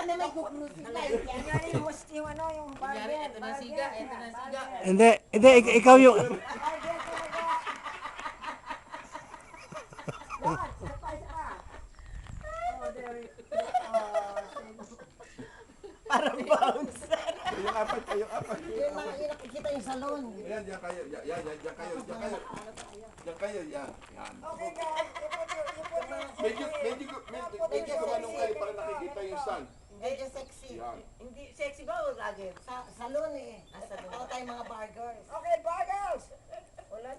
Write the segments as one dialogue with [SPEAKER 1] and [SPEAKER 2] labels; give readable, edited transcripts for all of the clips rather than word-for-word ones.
[SPEAKER 1] na may kuklo sila.
[SPEAKER 2] Yan yung ano, yung
[SPEAKER 3] Kunyari,
[SPEAKER 2] barber.
[SPEAKER 3] ito na siga, ito na siga.
[SPEAKER 4] Hindi, ikaw yung...
[SPEAKER 2] Barber talaga. Lahat, isa pa. Oh, there.
[SPEAKER 1] Parang bounce.
[SPEAKER 5] Kayong apat.
[SPEAKER 1] Yung mga nakikita yung salon.
[SPEAKER 5] Ayan, diyan kayo. Diyan kayo, yan.
[SPEAKER 2] Okay, guys.
[SPEAKER 5] Medyo gumanong kayo para nakikita yung sun.
[SPEAKER 1] Medyo sexy.
[SPEAKER 5] Yan.
[SPEAKER 3] Hindi, sexy ba o lagi?
[SPEAKER 1] Salon eh.
[SPEAKER 3] Salon.
[SPEAKER 1] Ako tayong mga burgers.
[SPEAKER 2] Okay, bagels.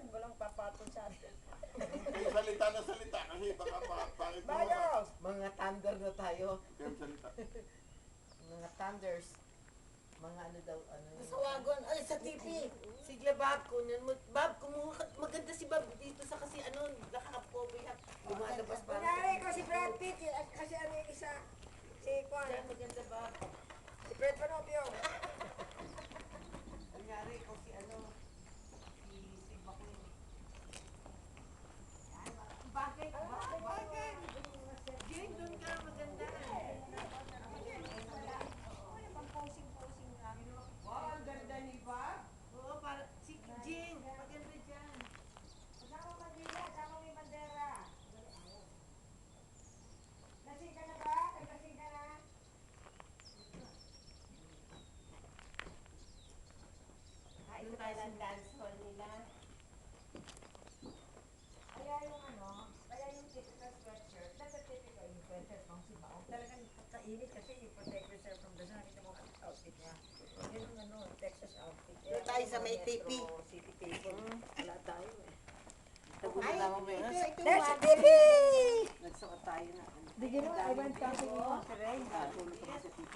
[SPEAKER 2] Walang papatol sa atin.
[SPEAKER 5] Kayo salita na salita kasi baka pangit mo.
[SPEAKER 2] Bagels.
[SPEAKER 3] Mga thunder na tayo.
[SPEAKER 5] Kayo salita.
[SPEAKER 3] Mga thunders. Mga ano daw, ano yun.
[SPEAKER 1] Sa wagon. Ay, sa TV.
[SPEAKER 3] Sige, Bob, kunin mo. Bob, maganda si Bob dito sa kasi ano, nakaka-pobre up. Lumalabas pa.
[SPEAKER 2] Kunyari ko si Brad Pitt. Kasi ano yung isa. Si Kwan.
[SPEAKER 3] Yan, maganda, Bob.
[SPEAKER 2] Si Fred Panopio.
[SPEAKER 3] Kunyari ko si ano, si McQueen. Bagay. Jane, doon ka, maganda. Wow, ang ganda ni Bob. Oo, para, si Jane, maganda dyan.
[SPEAKER 2] Kasama Manila, kasama may bandera. Lasing ka na ba? Naglasing ka na?
[SPEAKER 3] Doon tayo sa dance hall nila.
[SPEAKER 2] Kaya yung ano, kaya yung typical sweatshirt, that's a typical yung sweatshirt ng Sibaw. Talagang kainit kasi you protect yourself from the sun. Kita mo ang outfit niya. Yun yung ano, Texas outfit.
[SPEAKER 1] Doon tayo sa may TV.
[SPEAKER 2] City Table. Wala tayo eh.
[SPEAKER 1] Ay, ito
[SPEAKER 2] There's a
[SPEAKER 1] one.
[SPEAKER 2] TV!
[SPEAKER 3] Nagsuot tayo na.
[SPEAKER 2] Did you know I went camping with Monterey?
[SPEAKER 3] Tulog kami sa TV.